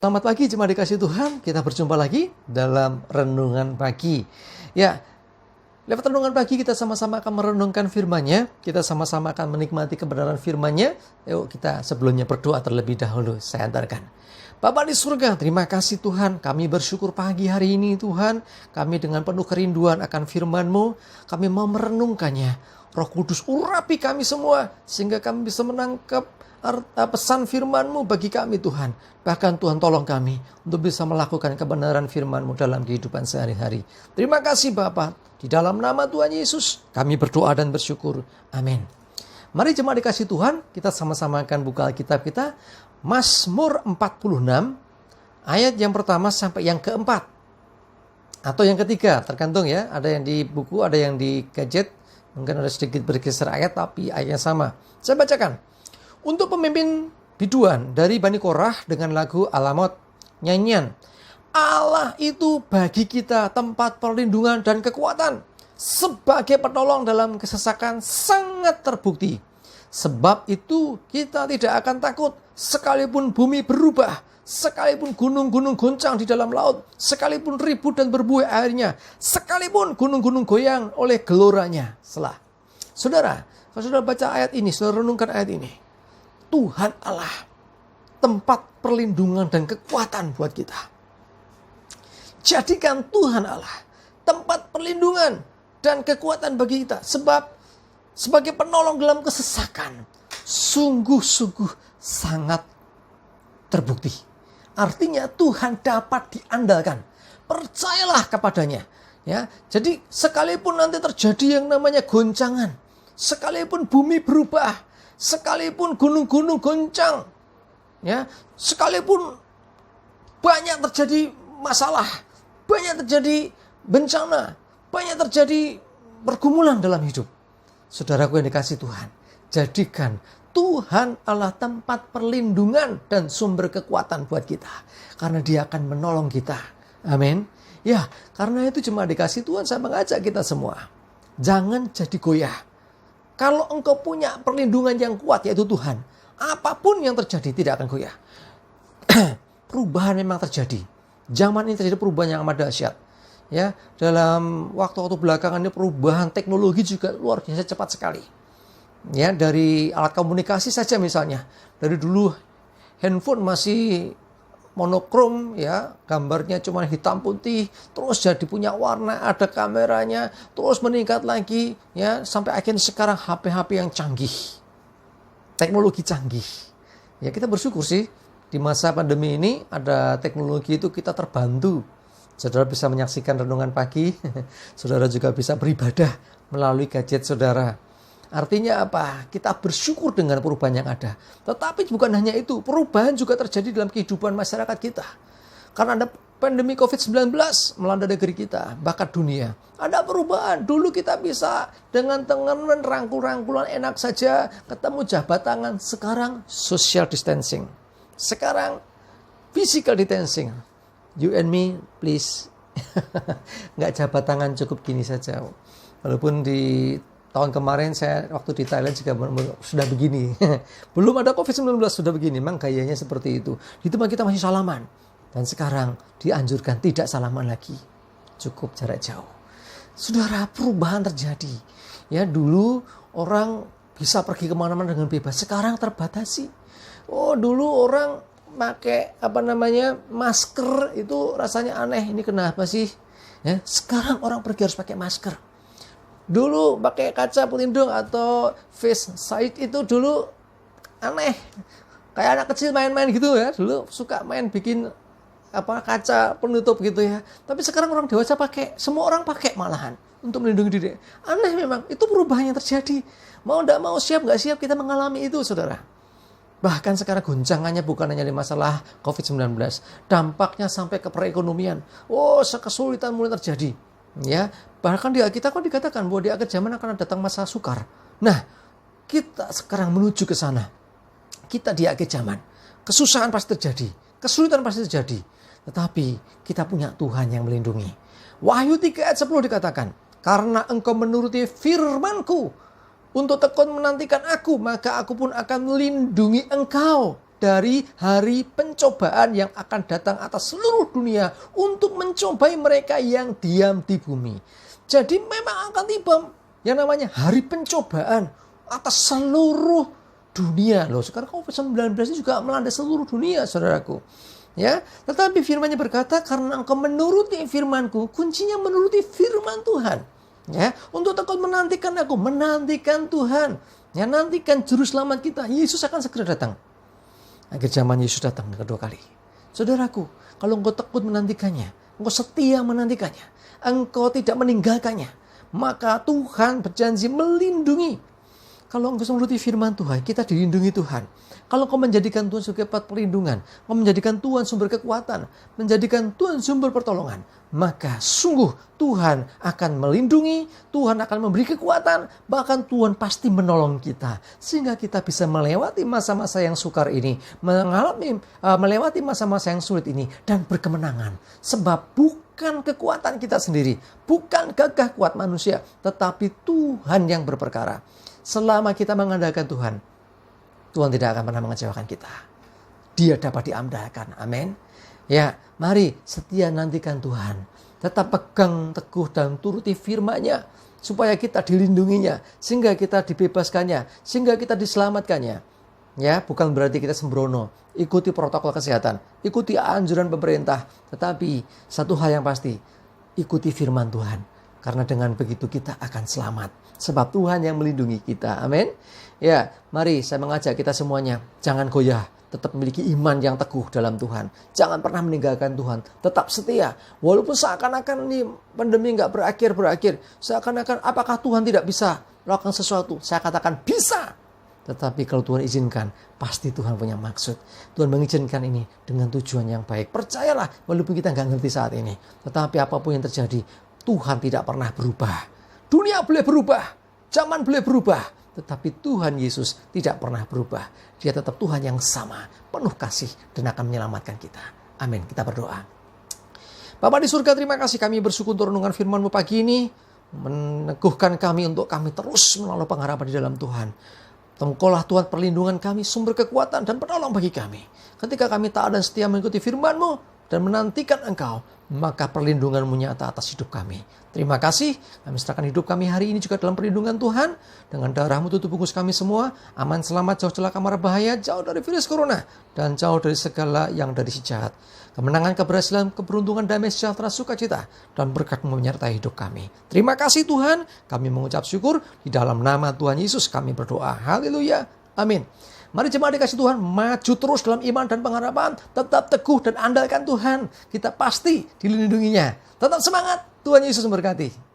Selamat pagi jemaat dikasih Tuhan, kita berjumpa lagi dalam Renungan Pagi. Ya, lewat Renungan Pagi kita sama-sama akan merenungkan firman-Nya, kita sama-sama akan menikmati kebenaran firman-Nya. Yuk kita sebelumnya berdoa terlebih dahulu, saya antarkan. Bapa di surga, terima kasih Tuhan, kami bersyukur pagi hari ini Tuhan, kami dengan penuh kerinduan akan firman-Mu, kami mau merenungkannya. Roh Kudus urapi kami semua, sehingga kami bisa menangkap pesan firman-Mu bagi kami Tuhan. Bahkan Tuhan tolong kami untuk bisa melakukan kebenaran firman-Mu dalam kehidupan sehari-hari. Terima kasih Bapa. Di dalam nama Tuhan Yesus kami berdoa dan bersyukur. Amin. Mari jemaat dikasih Tuhan, kita sama-sama akan buka Alkitab kita. Mazmur 46 ayat yang pertama sampai yang keempat. Atau yang ketiga, tergantung ya. Ada yang di buku, ada yang di gadget. Mungkin ada sedikit bergeser ayat tapi ayatnya sama. Saya bacakan. Untuk pemimpin biduan dari Bani Korah dengan lagu Alamot, nyanyian. Allah itu bagi kita tempat perlindungan dan kekuatan. Sebagai penolong dalam kesesakan sangat terbukti. Sebab itu kita tidak akan takut sekalipun bumi berubah. Sekalipun gunung-gunung goncang di dalam laut. Sekalipun ribut dan berbuih airnya. Sekalipun gunung-gunung goyang oleh geloranya. Selah. Saudara, kalau saudara baca ayat ini, saudara renungkan ayat ini. Tuhan Allah, tempat perlindungan dan kekuatan buat kita. Jadikan Tuhan Allah tempat perlindungan dan kekuatan bagi kita. Sebab sebagai penolong dalam kesesakan, sungguh-sungguh sangat terbukti. Artinya Tuhan dapat diandalkan. Percayalah kepadanya. Ya, jadi sekalipun nanti terjadi yang namanya goncangan, sekalipun bumi berubah, sekalipun gunung-gunung goncang, ya, sekalipun banyak terjadi masalah, banyak terjadi bencana, banyak terjadi pergumulan dalam hidup. Saudaraku yang dikasih Tuhan, jadikan Tuhan Allah tempat perlindungan dan sumber kekuatan buat kita. Karena Dia akan menolong kita. Amin. Ya, karena itu cuma dikasih Tuhan, saya mengajak kita semua. Jangan jadi goyah. Kalau engkau punya perlindungan yang kuat, yaitu Tuhan, apapun yang terjadi tidak akan goyah. Perubahan memang terjadi. Zaman ini terjadi perubahan yang amat dahsyat. Ya, dalam waktu-waktu belakangan ini perubahan teknologi juga luar biasa cepat sekali. Ya, dari alat komunikasi saja misalnya. Dari dulu handphone masih monokrom, ya, gambarnya cuma hitam putih, terus jadi punya warna, ada kameranya, terus meningkat lagi, ya, sampai akhirnya sekarang HP-HP yang canggih, teknologi canggih. Ya, kita bersyukur sih di masa pandemi ini ada teknologi itu kita terbantu. Saudara bisa menyaksikan renungan pagi, saudara juga bisa beribadah melalui gadget saudara. Artinya apa? Kita bersyukur dengan perubahan yang ada. Tetapi bukan hanya itu, perubahan juga terjadi dalam kehidupan masyarakat kita. Karena ada pandemi COVID-19 melanda negeri kita, bahkan dunia. Ada perubahan. Dulu kita bisa dengan tangan rangkul-rangkulan enak saja, ketemu jabat tangan. Sekarang social distancing. Sekarang physical distancing. You and me, please. Nggak jabat tangan, cukup gini saja. Walaupun di tahun kemarin saya waktu di Thailand juga sudah begini. Belum ada COVID-19 sudah begini. Memang gayanya seperti itu. Di tempat kita masih salaman. Dan sekarang dianjurkan tidak salaman lagi. Cukup jarak jauh. Saudara, perubahan terjadi. Ya, dulu orang bisa pergi kemana-mana dengan bebas. Sekarang terbatasi. Oh, dulu orang pakai masker itu rasanya aneh. Ini kenapa sih? Ya, sekarang orang pergi harus pakai masker. Dulu pakai kaca pelindung atau face shield itu dulu aneh. Kayak anak kecil main-main gitu ya. Dulu suka main bikin kaca penutup gitu ya. Tapi sekarang orang dewasa pakai. Semua orang pakai malahan untuk melindungi diri. Aneh memang. Itu perubahan yang terjadi. Mau tidak mau, siap nggak siap kita mengalami itu saudara. Bahkan sekarang goncangannya bukan hanya di masalah COVID-19. Dampaknya sampai ke perekonomian. Oh, kesulitan mulai terjadi. Ya, bahkan di Alkitab kan dikatakan bahwa di akhir zaman akan datang masa sukar. Nah, kita sekarang menuju ke sana. Kita di akhir zaman. Kesusahan pasti terjadi, kesulitan pasti terjadi. Tetapi kita punya Tuhan yang melindungi. Wahyu 3 ayat 10 dikatakan, karena engkau menuruti firman-Ku untuk tekun menantikan aku, maka aku pun akan melindungi engkau. dari hari pencobaan yang akan datang atas seluruh dunia untuk mencobai mereka yang diam di bumi. Jadi memang akan tiba yang namanya hari pencobaan atas seluruh dunia. Loh, sekarang COVID-19 ini juga melanda seluruh dunia, saudaraku. Ya, tetapi firman-Nya berkata, karena engkau menuruti firman-Ku, kuncinya menuruti firman Tuhan. Ya, untuk tekun menantikan aku, menantikan Tuhan. Ya, nantikan juru selamat kita. Yesus akan segera datang. Akhir zaman Yesus datang kedua kali. Saudaraku, kalau engkau tekun menantikannya, engkau setia menantikannya, engkau tidak meninggalkannya, maka Tuhan berjanji melindungi. Kalau engkau menuruti firman Tuhan, kita dilindungi Tuhan. Kalau kau menjadikan Tuhan sebagai tempat perlindungan, kau menjadikan Tuhan sumber kekuatan, menjadikan Tuhan sumber pertolongan, maka sungguh Tuhan akan melindungi, Tuhan akan memberi kekuatan, bahkan Tuhan pasti menolong kita. Sehingga kita bisa melewati masa-masa yang sukar ini, melewati masa-masa yang sulit ini, dan berkemenangan. Sebab bukan kekuatan kita sendiri, bukan gagah kuat manusia, tetapi Tuhan yang berperkara. Selama kita mengandalkan Tuhan, Tuhan tidak akan pernah mengecewakan kita. Dia dapat diandalkan. Amin. Ya, mari setia nantikan Tuhan. Tetap pegang teguh dan turuti firman-Nya, supaya kita dilindunginya, sehingga kita dibebaskannya, sehingga kita diselamatkannya. Ya, bukan berarti kita sembrono. Ikuti protokol kesehatan, ikuti anjuran pemerintah, tetapi satu hal yang pasti, ikuti firman Tuhan. Karena dengan begitu kita akan selamat. Sebab Tuhan yang melindungi kita. Amin. Ya, mari saya mengajak kita semuanya. Jangan goyah. Tetap memiliki iman yang teguh dalam Tuhan. Jangan pernah meninggalkan Tuhan. Tetap setia. Walaupun seakan-akan ini pandemi nggak berakhir. Seakan-akan apakah Tuhan tidak bisa melakukan sesuatu? Saya katakan bisa. Tetapi kalau Tuhan izinkan, pasti Tuhan punya maksud. Tuhan mengizinkan ini dengan tujuan yang baik. Percayalah, walaupun kita nggak ngerti saat ini. Tetapi apapun yang terjadi, Tuhan tidak pernah berubah. Dunia boleh berubah, zaman boleh berubah, tetapi Tuhan Yesus tidak pernah berubah. Dia tetap Tuhan yang sama, penuh kasih dan akan menyelamatkan kita. Amin. Kita berdoa. Bapa di surga, terima kasih, kami bersyukur untuk renungan firman-Mu pagi ini, meneguhkan kami untuk kami terus menaruh pengharapan di dalam Tuhan. Engkaulah Tuhan perlindungan kami, sumber kekuatan dan penolong bagi kami. Ketika kami taat dan setia mengikuti firman-Mu dan menantikan Engkau, maka perlindungan-Mu nyata atas hidup kami. Terima kasih, kami serahkan hidup kami hari ini juga dalam perlindungan Tuhan. Dengan darah-Mu tutup bungkus kami semua, aman, selamat, jauh celaka mara bahaya, jauh dari virus corona, dan jauh dari segala yang dari si jahat. Kemenangan, keberhasilan, keberuntungan, damai, sejahtera, sukacita, dan berkat-Mu menyertai hidup kami. Terima kasih Tuhan, kami mengucap syukur, di dalam nama Tuhan Yesus kami berdoa. Haleluya, amin. Mari jemaat dikasih Tuhan, maju terus dalam iman dan pengharapan. Tetap teguh dan andalkan Tuhan. Kita pasti dilindunginya. Tetap semangat, Tuhan Yesus memberkati.